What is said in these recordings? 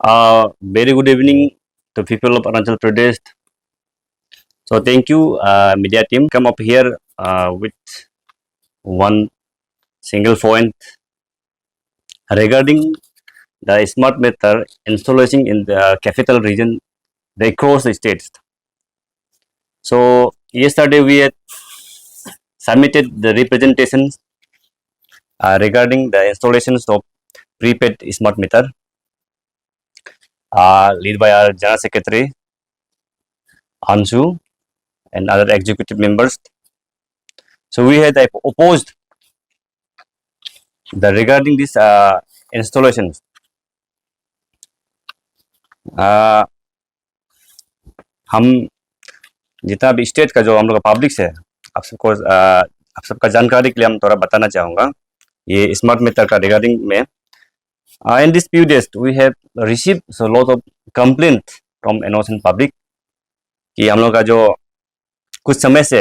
Very good evening to people of Arunachal Pradesh. So thank you, media team. Come up here with one single point regarding the smart meter installation in the capital region across the states. So yesterday we had submitted the representations regarding the installations of prepaid smart meter, led by our General Secretary Anshu and other executive members. So we had opposed the regarding this installations. हम जितना भी state का जो हम लोग का public है आप सबको आप सबका जानकारी के लिए हम थोड़ा बताना चाहूँगा ये स्मार्ट मीटर का रिगार्डिंग में in this few days we have receive so lot of complaint from innocent public कि हम लोग का जो कुछ समय से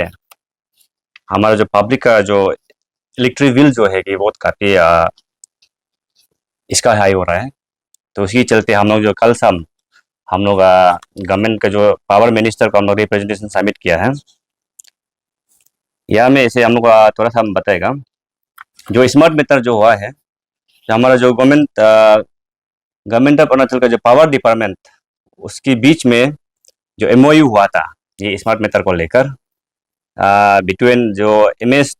हमारा जो पब्लिक का जो इलेक्ट्रिक बिल जो है कि बहुत काफ़ी इसका हाई हो रहा है। तो उसके चलते हम लोग जो कल शाम हम लोग गवर्नमेंट का जो पावर मिनिस्टर को हम लोग रिप्रेजेंटेशन सबमिट किया है। यहाँ में ऐसे हम लोग थोड़ा सा हम बताएगा जो स्मार्ट मीटर जो हुआ है जो हमारा जो गवर्नमेंट ऑफ अरुणाचल का जो पावर डिपार्टमेंट उसके बीच में जो MOU हुआ था ये स्मार्ट मीटर को लेकर बिटवीन जो MS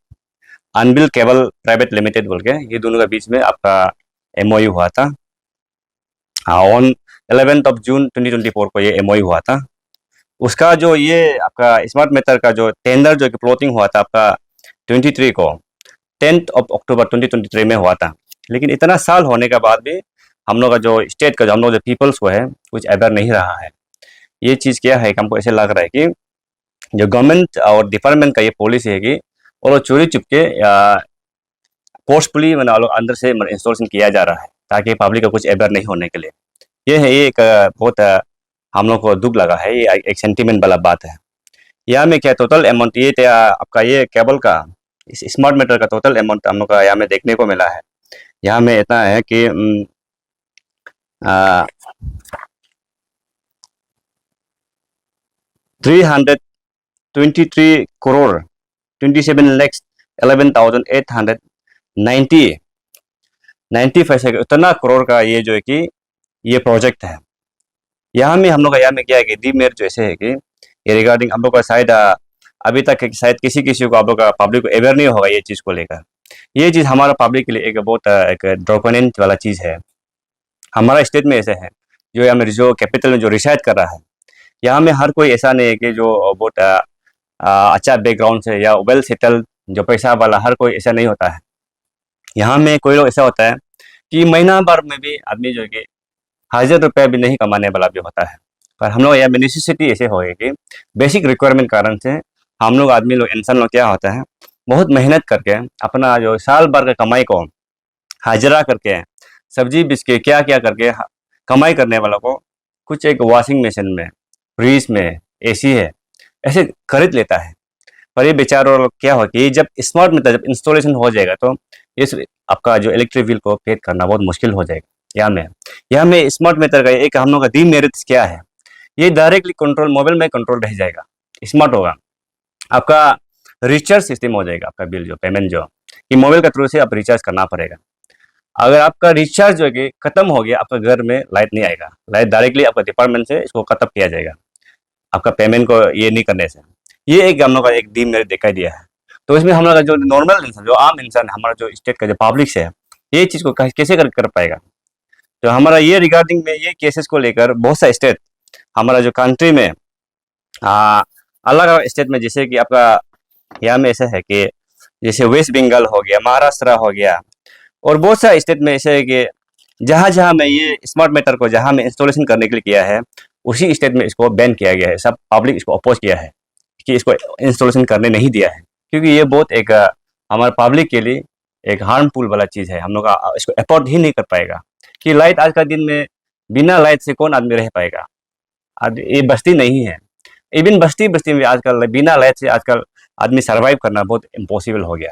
unbilled cable private limited बोल के ये दोनों के बीच में आपका MOU हुआ था ऑन 11 जून 2024 को ये MOU हुआ था। उसका जो ये आपका स्मार्ट मीटर का जो टेंडर जो प्लॉटिंग हुआ था आपका 23 को 10 अक्टूबर 2023 में हुआ था। लेकिन इतना साल होने के बाद भी हम लोग का जो स्टेट का जो हम लोग जो पीपल्स को है कुछ अवेयर नहीं रहा है। ये चीज़ क्या है कि हमको ऐसे लग रहा है कि जो गवर्नमेंट और डिपार्टमेंट का ये पॉलिसी है कि वो लोग चोरी चुपके फोर्सफुली मैंने अंदर से इंस्टॉलेशन किया जा रहा है ताकि पब्लिक का कुछ अवेयर नहीं होने के लिए। ये है ये एक बहुत हम लोग को दुख लगा है, ये एक सेंटीमेंट वाला बात है। यहाँ में क्या टोटल अमाउंट ये आपका ये केबल का इस स्मार्ट मीटर का टोटल अमाउंट हम लोग का यहाँ में देखने को मिला है। यहाँ में इतना है कि 323 करोड़ 27,11,890 पैसे उतना करोड़ का ये जो है कि ये प्रोजेक्ट है। यहाँ में हम लोग का यहाँ में क्या है कि डीमेरिट जो ऐसे है कि ये रिगार्डिंग हम लोग का शायद अभी तक शायद किसी को आप लोग का पब्लिक को अवेयर नहीं होगा ये चीज़ को लेकर। ये चीज़ हमारा पब्लिक के लिए एक बहुत एक ड्रॉकोनेंट वाला चीज़ है। हमारा स्टेट में ऐसे है जो यहाँ में जो कैपिटल में जो रिसाइड कर रहा है यहाँ में हर कोई ऐसा नहीं है कि जो बहुत अच्छा बैकग्राउंड से या वेल सेटल जो पैसा वाला हर कोई ऐसा नहीं होता है। यहाँ में कोई लोग ऐसा होता है कि महीना भर में भी आदमी जो है कि 1000 रुपया भी नहीं कमाने वाला भी होता है। पर हम लोग यहाँ में नेसेसिटी ऐसे होगी कि बेसिक रिक्वायरमेंट कारण से हम लोग आदमी लोग इंसान लोग क्या होता है बहुत मेहनत करके अपना जो साल भर का कमाई को हाजिरा करके सब्जी बेच के क्या क्या करके कमाई करने वालों को कुछ एक वॉशिंग मशीन में फ्रिज में AC है ऐसे खरीद लेता है। पर ये बेचारों लोग क्या हो कि जब स्मार्ट मीटर जब इंस्टॉलेशन हो जाएगा तो ये आपका जो इलेक्ट्रिक बिल को पे करना बहुत मुश्किल हो जाएगा। यहाँ में स्मार्ट मीटर का एक हम लोग का डीमेरिट्स क्या है ये डायरेक्टली कंट्रोल मोबाइल में कंट्रोल रह जाएगा। स्मार्ट होगा आपका रिचार्ज सिस्टम हो जाएगा आपका बिल जो पेमेंट जो कि मोबाइल के थ्रू से आप रिचार्ज करना पड़ेगा। अगर आपका रिचार्ज जो है खत्म हो गया आपका घर में लाइट नहीं आएगा, लाइट डायरेक्टली आपका डिपार्टमेंट से इसको खत्म किया जाएगा आपका पेमेंट को ये नहीं करने से। ये एक हम लोग का एक डीमेरिट दिखाई दिया है। तो इसमें हम लोग का जो नॉर्मल इंसान जो आम इंसान हमारा जो स्टेट का जो पब्लिक है ये चीज़ को कैसे कर पाएगा। तो हमारा ये रिगार्डिंग में ये केसेस को लेकर बहुत सा स्टेट हमारा जो कंट्री में अलग अलग स्टेट में जैसे कि आपका यहाँ में ऐसा है कि जैसे वेस्ट बंगाल हो गया, महाराष्ट्र हो गया और बहुत सा स्टेट में ऐसे है कि जहाँ में ये स्मार्ट मीटर को जहाँ में इंस्टॉलेशन करने के लिए किया है उसी स्टेट में इसको बैन किया गया है। सब पब्लिक इसको अपोज किया है कि इसको इंस्टॉलेशन करने नहीं दिया है क्योंकि ये बहुत एक हमारे पब्लिक के लिए एक हार्मफुल वाला चीज़ है। हम लोग इसको अफोर्ड ही नहीं कर पाएगा कि लाइट आज का दिन में बिना लाइट से कौन आदमी रह पाएगा। ये बस्ती नहीं है, इवन बस्ती में आजकल बिना लाइट से आजकल आदमी सर्वाइव करना बहुत इम्पॉसिबल हो गया।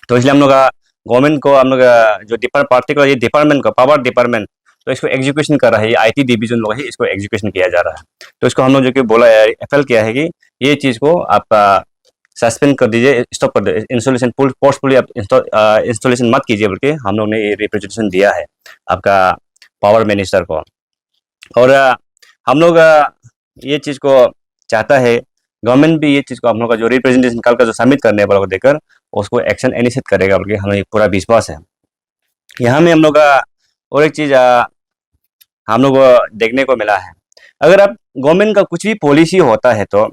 तो इसलिए हम लोग गवर्नमेंट को हम लोग जो पार्टिकुलर ये डिपार्टमेंट को पावर डिपार्टमेंट तो इसको एग्जीक्यूशन कर रहा है, ये आईटी डिवीजन लोग है, इसको एग्जीक्यूशन किया जा रहा है। तो इसको हम लोग जो कि बोला है, एफएल किया है कि ये चीज़ को आप सस्पेंड कर दीजिए, स्टॉप कर दीजिए, इंस्टॉलेशन फोर्सफुली आप इंस्टॉलेशन मत कीजिए, बल्कि हम लोग ने ये रिप्रेजेंटेशन दिया है आपका पावर मिनिस्टर को। और हम लोग ये चीज़ को चाहता है, गवर्नमेंट भी ये चीज़ को हम लोग का जो रिप्रेजेंटेशन कल का जो सबमिट करने वाला को देकर उसको एक्शन इनिशिएट करेगा, बल्कि हमें पूरा विश्वास है। यहाँ में हम लोग का और एक चीज़ हम लोग को देखने को मिला है, अगर आप गवर्नमेंट का कुछ भी पॉलिसी होता है तो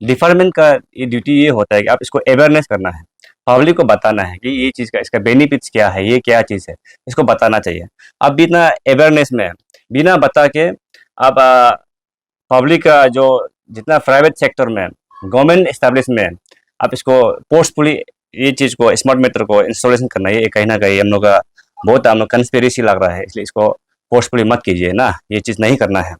डिपार्टमेंट का ये ड्यूटी ये होता है कि आप इसको अवेयरनेस करना है, पब्लिक को बताना है कि ये चीज़ का इसका बेनिफिट्स क्या है, ये क्या चीज़ है, इसको बताना चाहिए। अब बिना अवेयरनेस में, बिना बता के आप पब्लिक का जो जितना प्राइवेट सेक्टर में, गवर्नमेंट एस्टेब्लिश में आप इसको फोर्सफुली ये चीज़ को स्मार्ट मीटर को इंस्टॉलेशन करना, ये कहीं ना कहीं हम लोग का बहुत हम लोग कंस्पिरेसी लग रहा है, इसलिए इसको फोर्सफुली मत कीजिए ना, ये चीज़ नहीं करना है।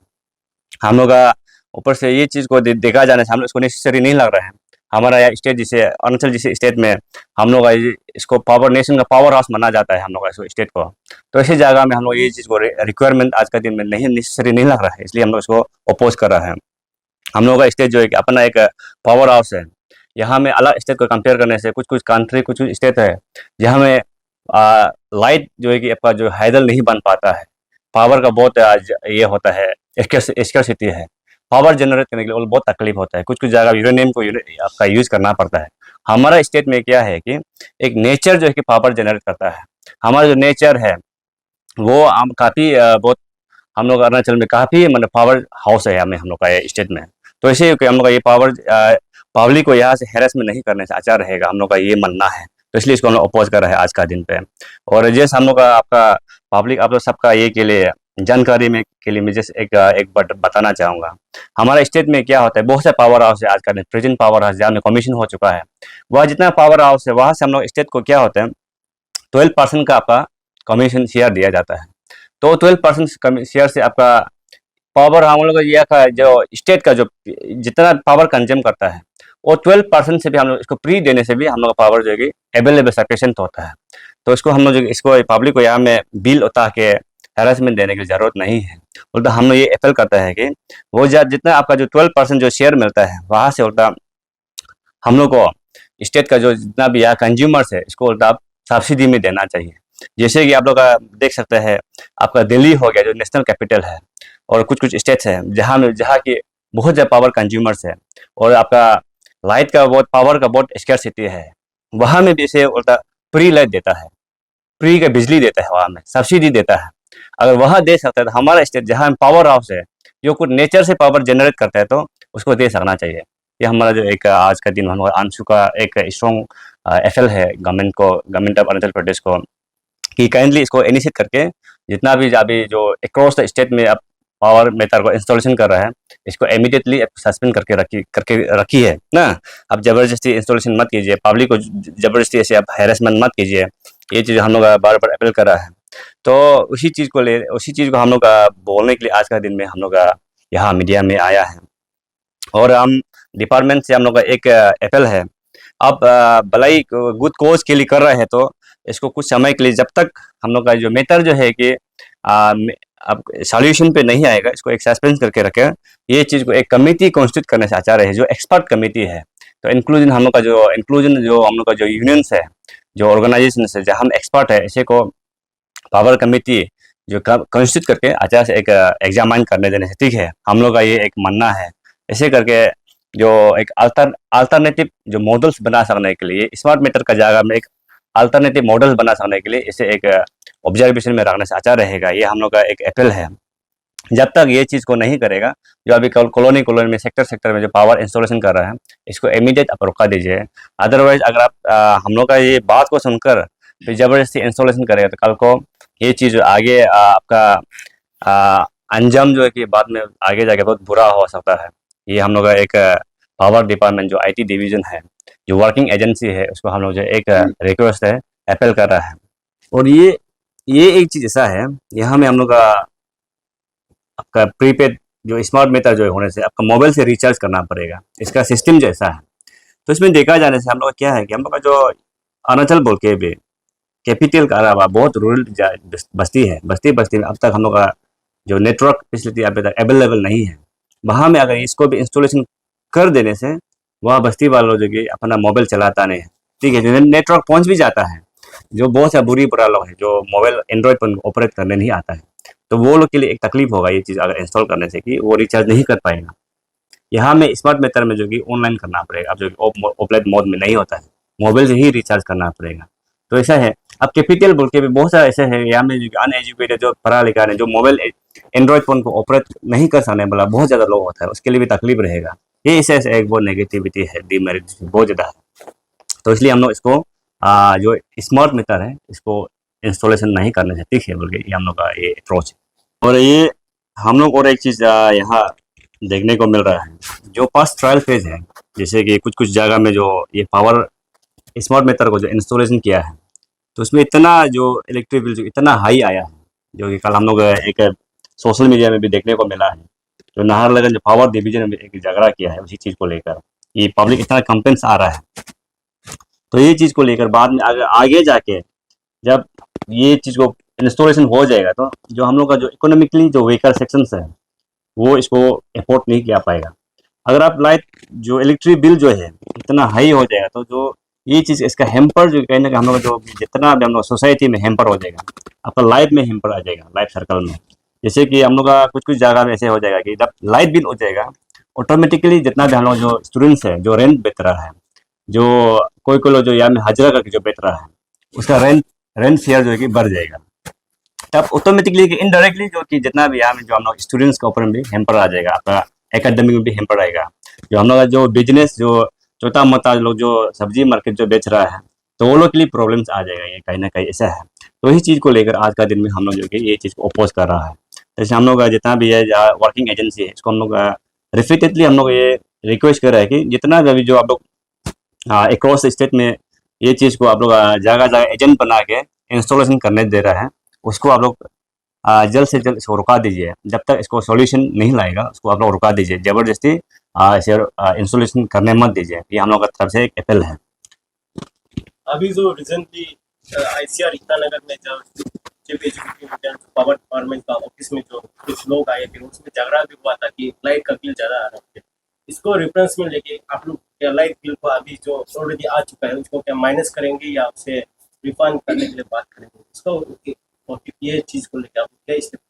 हम लोग का ऊपर से ये चीज़ को देखा जाने से हम लोग इसको नेसेसरी नहीं लग रहा है। हमारा यहाँ स्टेट जिसे अरुणाचल जैसे स्टेट में हम लोग इसको पावर नेशन का पावर हाउस माना जाता है हम लोग इसको स्टेट को, तो ऐसी जगह में हम लोग ये चीज़ को रिक्वायरमेंट आज का दिन में नहीं नेसेसरी नहीं लग रहा है, इसलिए हम लोग इसको अपोज कर रहा है। हम लोग का स्टेट जो है कि अपना एक पावर हाउस है, यहाँ में अलग स्टेट को कंपेयर करने से कुछ कुछ कंट्री कुछ कुछ स्टेट है जहाँ में लाइट जो है कि आपका जो हाइडल नहीं बन पाता है, पावर का बहुत ये होता है, स्कैर्सिटी है, पावर जनरेट करने के लिए बहुत तकलीफ होता है, कुछ कुछ जगह यूरेनियम को आपका यूज़ करना पड़ता है। हमारा स्टेट में क्या है कि एक नेचर जो है कि पावर जनरेट करता है, हमारा जो नेचर है वो हम काफ़ी बहुत हम लोग अरुणाचल में काफ़ी मतलब पावर हाउस है हमें हम लोग का ये स्टेट में, तो ऐसे हम लोग का ये पावर पब्लिक को यहाँ से हेरेसमेंट नहीं करने से अच्छा रहेगा, हम लोग का ये मानना है, तो इसलिए इसको हम लोग अपोज कर रहे हैं आज का दिन पे। और जैसे हम लोग का आपका पब्लिक आप लोग सबका ये के लिए जानकारी में के लिए मैं जैसे एक बात बताना चाहूँगा, हमारा स्टेट में क्या होता है, बहुत से पावर हाउस है आज का दिन, प्रेजेंट पावर हाउस जहाँ में कमीशन हो चुका है, वह जितना पावर हाउस है वहाँ से हम लोग स्टेट को क्या होता है 12% का आपका कमीशन शेयर दिया जाता है। तो 12% शेयर से आपका पावर हम लोग ये का जो स्टेट का जो जितना पावर कंज्यूम करता है वो 12% से भी हम लोग इसको फ्री देने से भी हम लोग का पावर जो है कि अवेलेबल सफिशिएंट होता है। तो इसको हम लोग जो इसको पब्लिक को यहाँ में बिल उतार के हेरासमेंट देने की ज़रूरत नहीं है। उल्टा हम लोग ये अपील करता है कि वो जितना आपका जो 12% जो शेयर मिलता है वहाँ से उल्टा हम लोग को स्टेट का जो जितना भी यहाँ कंज्यूमर्स है इसको उल्टा आप सब्सिडी में देना चाहिए। जैसे कि आप लोग का देख सकते हैं आपका दिल्ली हो गया जो नेशनल कैपिटल है, और कुछ कुछ स्टेट्स हैं जहाँ की बहुत ज़्यादा पावर कंज्यूमर्स है और आपका लाइट का बहुत पावर का बहुत स्कैर्सिटी है, वहाँ में भी इसे उल्टा फ्री लाइट देता है, फ्री का बिजली देता है, वहाँ में सब्सिडी देता है। अगर वहाँ दे सकता है तो हमारा स्टेट जहाँ पावर हाउस है जो कुछ नेचर से पावर जनरेट करता है तो उसको दे सकना चाहिए। ये हमारा जो एक आज का दिन हमारा आंसू का एक स्ट्रॉन्ग एफएल है गवर्नमेंट ऑफ अरुणाचल प्रदेश को कि काइंडली इसको इनिशिएट करके जितना भी अभी जो अक्रॉस द स्टेट में अब पावर मेथड को इंस्टॉलेशन कर रहा है इसको इमीडिएटली सस्पेंड करके रखी है ना। अब जबरदस्ती इंस्टॉलेशन मत कीजिए, पब्लिक को जबरदस्ती ऐसे आप हैरेसमेंट मत कीजिए, ये चीज़ हम लोग बार बार अपील कर रहा है। तो उसी चीज़ को हम लोग बोलने के लिए आज का दिन में हम लोग यहाँ मीडिया में आया है, और हम डिपार्टमेंट से हम लोग का एक अपील है, आप भलाई गुड कोज के लिए कर रहे हैं तो इसको कुछ समय के लिए जब तक हम लोग का जो मेथड जो है कि अब सॉल्यूशन पे नहीं आएगा इसको एक सस्पेंस करके रखें। ये चीज़ को एक कमेटी कॉन्स्टिट्यूट करने से चाह रहे हैं जो एक्सपर्ट कमेटी है, तो इंक्लूजन हम लोग का जो हम लोग का जो यूनियंस है, जो ऑर्गेनाइजेशन है जहाँ हम एक्सपर्ट है, इसे को पावर कमेटी जो कॉन्स्टिट्यूट करके अच्छा से एक एग्जामिन करने देने से ठीक है, हम लोग का ये एक मानना है। ऐसे करके जो एक अल्टरनेटिव जो मॉडल्स बना सकने के लिए स्मार्ट मीटर का जगह में एक अल्टरनेटिव मॉडल्स बना सकने के लिए इसे एक ऑब्जर्वेशन में रखने से अच्छा रहेगा। ये हम लोग का एक अपील है। जब तक ये चीज़ को नहीं करेगा, जो अभी कॉलोनी में सेक्टर में जो पावर इंस्टॉलेशन कर रहा है इसको इमीडिएट आप रोका दीजिए। अदरवाइज अगर आप हम लोग का ये बात को सुनकर फिर जबरदस्ती इंस्टॉलेशन करेगा तो कल को ये चीज़ आगे आपका अंजाम जो है कि बाद में आगे जाके बहुत बुरा हो सकता है। ये हम लोग का एक पावर डिपार्टमेंट जो आईटी डिवीजन है, जो वर्किंग एजेंसी है, उसको हम लोग जो एक रिक्वेस्ट है अपील कर रहा है। और ये एक चीज़ ऐसा है, यहाँ में हम लोग का आपका प्रीपेड जो स्मार्ट मीटर जो होने से आपका मोबाइल से रिचार्ज करना पड़ेगा, इसका सिस्टम जैसा है। तो इसमें देखा जाने से हम लोग का क्या है कि हम लोग का जो अरुणाचल बोल के भी कैपिटल का अलावा बहुत रूरल बस्ती है, बस्ती में अब तक हम लोग का जो नेटवर्क फैसिलिटी अभी तक अवेलेबल नहीं है। वहाँ में अगर इसको भी इंस्टॉलेशन कर देने से वह बस्ती वालों जो कि अपना मोबाइल चलाता नहीं है, ठीक है, नेटवर्क पहुँच भी जाता है, जो बहुत सा बुरा लोग है जो मोबाइल एंड्रॉयड पर ऑपरेट करने नहीं आता है, तो वो लोग के लिए एक तकलीफ होगा ये चीज़ अगर इंस्टॉल करने से कि वो रिचार्ज नहीं कर पाएगा। यहाँ में स्मार्ट मेथड में जो कि ऑनलाइन करना पड़ेगा, अब जो ऑफलाइन मोड में नहीं होता है, मोबाइल से ही रिचार्ज करना पड़ेगा। तो ऐसा है। अब कैपिटल बोल के भी बहुत सारा ऐसे है यहाँ में जो अनएजुकेटेड जो पढ़ा लिखा है जो मोबाइल एंड्रॉयड फ़ोन को ऑपरेट नहीं कर सकने वाला बहुत ज़्यादा लोग होता है, उसके लिए भी तकलीफ रहेगा। ये ऐसे एक बहुत नेगेटिविटी है, डीमेरिट बहुत ज़्यादा है। तो इसलिए हम लोग इसको जो स्मार्ट मीटर है इसको इंस्टॉलेशन नहीं करने से ठीक है बोल के ये हम लोग का ये अप्रोच है। और ये हम लोग और एक चीज़ यहाँ देखने को मिल रहा है, जो फर्स्ट ट्रायल फेज है, जैसे कि कुछ कुछ जगह में जो ये पावर स्मार्ट मीटर को जो इंस्टॉलेशन किया है, तो उसमें इतना जो इलेक्ट्रिक बिल जो इतना हाई आया है, जो कि कल हम लोग एक सोशल मीडिया में भी देखने को मिला है, जो नाहरलगुन जो पावर डिवीजन में एक झगड़ा किया है उसी चीज़ को लेकर, ये पब्लिक इतना कंप्लेंट्स आ रहा है। तो ये चीज़ को लेकर बाद में आगे जाके जब ये चीज़ को इंस्टॉलेशन हो जाएगा तो जो हम लोग का जो इकोनॉमिकली जो वीकर सेक्शंस है वो इसको अफोर्ड नहीं किया पाएगा। अगर आप लाइट जो इलेक्ट्रिक बिल जो है इतना हाई हो जाएगा तो जो ये चीज़ इसका हेम्पर जो कहीं ना कहीं हम लोग जो जितना भी हम लोग सोसाइटी में हेम्पर हो जाएगा, आपका लाइफ में हेम्पर आ जाएगा, लाइफ सर्कल में। जैसे कि हम लोग का कुछ कुछ जगह में ऐसे हो जाएगा कि जब लाइट बिल हो जाएगा ऑटोमेटिकली जितना भी हम लोग जो स्टूडेंट्स है जो रेंट बेच रहा है, जो कोई कोई लोग जो यहाँ में हाजिरा करके जो बेच रहा है, उसका रेंट रेंट शेयर जो है कि बढ़ जाएगा। तब ऑटोमेटिकली इनडायरेक्टली जो कि जितना भी यहाँ में जो हम लोग स्टूडेंट्स के ऊपर में भी हेम्पर आ जाएगा, आपका एकेडमिक में भी हेम्पर आएगा। जो हम लोग का जो बिजनेस जो छोटा मोटा लोग जो सब्जी मार्केट जो बेच रहा है, तो वो लोग के लिए प्रॉब्लम्स आ जाएगा, ये कहीं ना कहीं ऐसा है। तो इसी चीज़ को लेकर आज का दिन में हम लोग जो कि ये चीज़ को अपोज कर रहा है। जैसे हम लोग का जितना भी है वर्किंग एजेंसी है इसको हम लोग रिपीटेडली हम लोग ये रिक्वेस्ट कर रहे हैं कि जितना भी जो आप लोग अक्रॉस स्टेट में ये चीज़ को आप लोग जगह जगह एजेंट बना के इंस्टॉलेशन करने दे रहा है, उसको आप लोग जल्द से जल्द इसको रुका दीजिए। जब तक इसको सॉल्यूशन नहीं लाएगा उसको आप लोग रुका दीजिए, ज़बरदस्ती इसे इंस्टॉलेशन करने मत दीजिए। ये हम लोग की तरफ से एक अपील है। अभी जो रिसेंटली आईसीआर ईटानगर में जब चीफ एग्जीक्यूटिव पावर डिपार्टमेंट का ऑफिस में जो कुछ लोग आए थे उसमें झगड़ा भी हुआ था कि लाइट का बिल ज़्यादा आ रहा है, इसको रेफरेंस में लेके आप लोग क्या लाइट बिल को अभी जो ऑलरेडी आ चुका है उसको क्या माइनस करेंगे या उसे रिफंड करने के लिए बात करेंगे, इसको ये चीज़ को लेकर आप क्या स्टेप?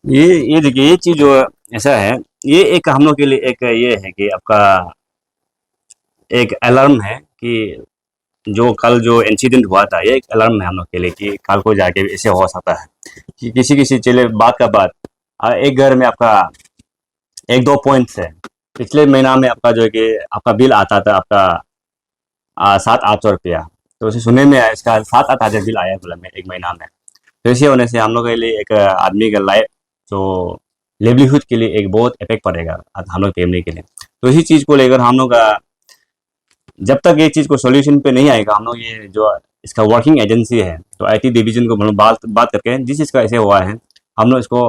ये देखिए ये चीज़ जो ऐसा है, ये एक हम लोग के लिए एक ये है कि आपका एक अलार्म है कि जो कल जो इंसिडेंट हुआ था ये एक अलार्म है हम लोग के लिए कि कल को जाके ऐसे हो सकता है कि किसी किसी चले बात का बात एक घर में आपका एक दो पॉइंट्स है। पिछले महीना में आपका जो है कि आपका बिल आता था आपका 700-800 रुपया, तो उसे सुनने में आया इसका 7-8 हज़ार बिल आया बोला में एक महीना में। तो इसी होने से हम लोग के लिए एक आदमी का लाइफ जो लिवलीहुड के लिए एक बहुत इफेक्ट पड़ेगा हम लोग फैमिली के लिए। तो इसी चीज़ को लेकर हम लोग जब तक ये चीज़ को सॉल्यूशन पे नहीं आएगा, हम लोग ये जो इसका वर्किंग एजेंसी है तो आईटी डिवीजन को हम लोग बात करके जिस चीज़ का ऐसे हुआ है हम लोग इसको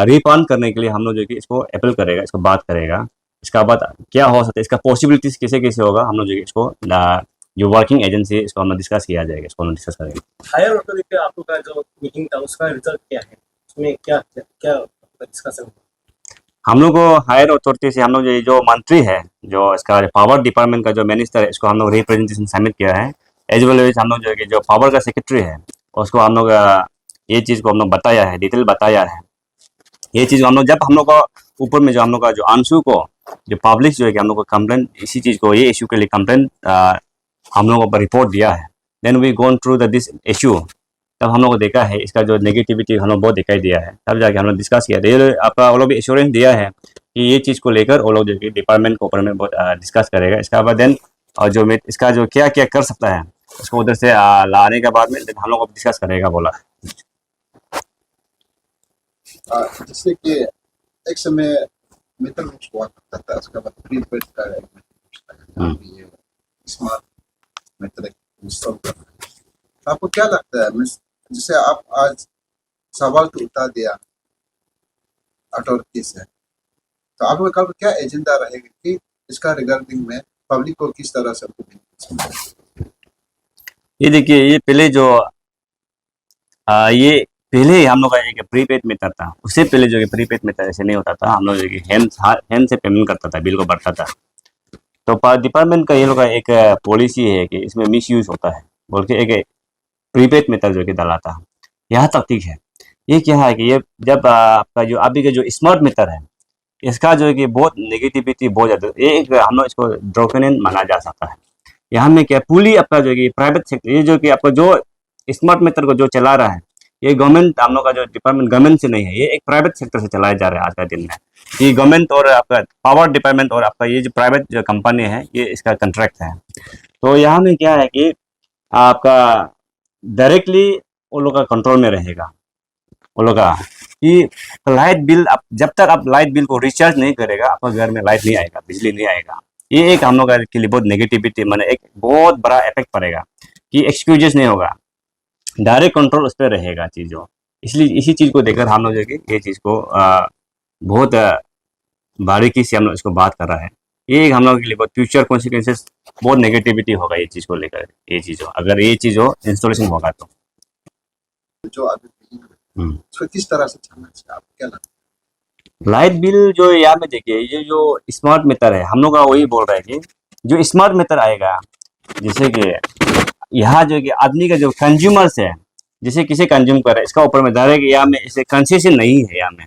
रिफंड करने के लिए हम लोग जो कि इसको अपील करेगा, इसको बात करेगा। इसका बाद क्या हो सकता है, इसका पॉसिबिलिटीज कैसे कैसे होगा, हम लोग जो कि इसको जो वर्किंग एजेंसी है इसको हम लोग डिस्कस किया जाएगा, इसको हम डिस्कस करेंगे। हायर अथॉरिटी पे आप लोग का जो मीटिंग था उसका रिजल्ट क्या है, उसमें क्या क्या डिस्कशन हुआ? हम लोग को हायर अथॉरिटी से हम लोग जो मंत्री है जो इसका पावर डिपार्टमेंट का जो मिनिस्टर है इसको हम लोग रिप्रेजेंटेशन सबमिट किया है, एज वेल एज हम लोग जो है कि जो पावर का सेक्रेटरी है उसको हम लोग ये चीज़ को हम लोग बताया है, डिटेल बताया है। ये चीज़ हम लोग जब हम लोग का ऊपर में जो हम लोग का जो आंसू को जो पब्लिक जो है कि हम लोग को कंप्लेंट इसी चीज़ को ये इशू के लिए कंप्लेंट हम लोगों पर रिपोर्ट दिया है, then we gone through this issue. तब हम लोग को देखा है इसका जो नेगेटिविटी हम लोग बहुत दिखाई दिया है, तब जाके हम लोग डिस्कस किया ये आपका वो लोग भी एश्योरेंस दिया है कि ये चीज़ को लेकर वो लोग जो कि डिपार्टमेंट के ऊपर में बहुत डिस्कस करेगा। इसका बाद देन और जो इसका जो क्या क्या कर सकता है उसको उधर से लाने के बाद में हम लोग को डिस्कस करेगा बोला। जैसे कि एक समय मेटल बुक्स हुआ करता था, उसका बाद प्रीपेड का एक ये स्मार्ट मेटल इंस्टॉल करना है। तो आपको क्या लगता है, जैसे आप आज सवाल तो उठा दिया अथॉरिटी से, तो आपका कल क्या एजेंडा रहेगा कि इसका रिगार्डिंग में पब्लिक को किस तरह से ये देखिए, ये पहले जो ये पहले हम लोग का एक प्रीपेड मीटर था। उससे पहले जो प्रीपेड मीटर ऐसे नहीं होता था, हम लोग जो हैंड से पेमेंट करता था, बिल को भरता था। तो डिपार्टमेंट का ये लोग का एक पॉलिसी है कि इसमें मिस यूज होता है बोल के एक प्रीपेड मीटर जो कि डाला था। यहाँ तक ठीक है। ये क्या है कि ये जब आपका जो अभी का जो स्मार्ट मीटर है, इसका जो है कि बहुत नेगेटिविटी बहुत ज़्यादा, ये एक हम लोग इसको ड्रैकोनियन माना जा सकता है। यहाँ में क्या पुली आपका जो है कि प्राइवेट सेक्टर, ये जो कि आपका जो स्मार्ट मीटर को जो चला रहा है, ये गवर्नमेंट हम लोग का जो डिपार्टमेंट गवर्नमेंट से नहीं है, ये एक प्राइवेट सेक्टर से चलाया जा रहा है आज का दिन में। ये गवर्नमेंट और आपका पावर डिपार्टमेंट और आपका ये जो प्राइवेट जो कंपनी है, ये इसका कॉन्ट्रैक्ट है। तो यहाँ में क्या है कि आपका डायरेक्टली वो लोग का कंट्रोल में रहेगा, वो लोग का कि लाइट बिल, आप जब तक आप लाइट बिल को रिचार्ज नहीं करेगा, आपका घर में लाइट नहीं आएगा, बिजली नहीं आएगा। ये एक हम लोग के लिए बहुत नेगेटिविटी, माने एक बहुत बड़ा इफेक्ट पड़ेगा कि एक्सक्यूजेस नहीं होगा, डायरेक्ट कंट्रोल उस पर रहेगा चीज़ों। इसलिए इसी चीज़ को देखकर हम लोग जो कि ये चीज़ को बहुत बारीकी से हम लोग इसको बात कर रहा है। ये एक हम लोग के लिए बहुत फ्यूचर कॉन्सिक्वेंसेस, बहुत नेगेटिविटी होगा ये चीज़ को लेकर। ये चीज़ हो, अगर ये चीज़ हो इंस्टॉलेशन होगा तो जो अभी बिलिंग है, उसको किस तरह से चलना चाहिए, आपको क्या लगता है? लाइट बिल जो यहाँ में देखिए, ये जो स्मार्ट मीटर है, हम लोग का वही बोल रहे हैं कि जो स्मार्ट मीटर आएगा, जैसे कि यहाँ जो कि आदमी का जो कंज्यूमर्स है, जैसे किसी कंज्यूम कर रहा है, इसका ऊपर में डायरेक्ट यहाँ में इसे कंसेशन नहीं है। यहाँ में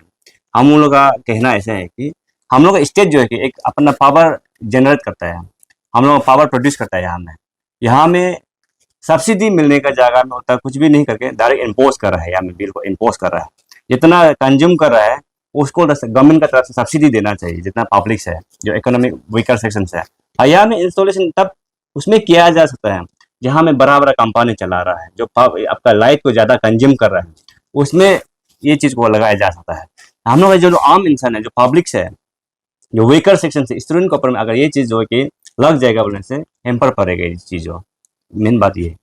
हम लोग का कहना ऐसा है कि हम लोग का स्टेट जो है कि एक अपना पावर जनरेट करता है, हम लोग पावर प्रोड्यूस करता है। यहाँ में सब्सिडी मिलने का जगह में होता है, कुछ भी नहीं करके डायरेक्ट इम्पोज कर रहा है, यहाँ में बिल को इम्पोज कर रहा है। जितना कंज्यूम कर रहा है उसको गवर्नमेंट का तरफ से सब्सिडी देना चाहिए, जितना पब्लिक है, जो इकोनॉमिक वीकर सेक्शन है। यहाँ में इंस्टॉलेशन तब उसमें किया जा सकता है जहाँ में बड़ा बड़ा कंपनी चला रहा है, जो आपका लाइट को ज़्यादा कंज्यूम कर रहा है, उसमें ये चीज़ को लगाया जा सकता है। हम लोग जो आम इंसान है, जो पब्लिक है, जो वीकर सेक्शन से, स्टूडेंट के ऊपर में अगर ये चीज़ जो है कि लग जाएगा बोलने से हेम्पर पड़ेगा ये चीज़। मेन बात ये है।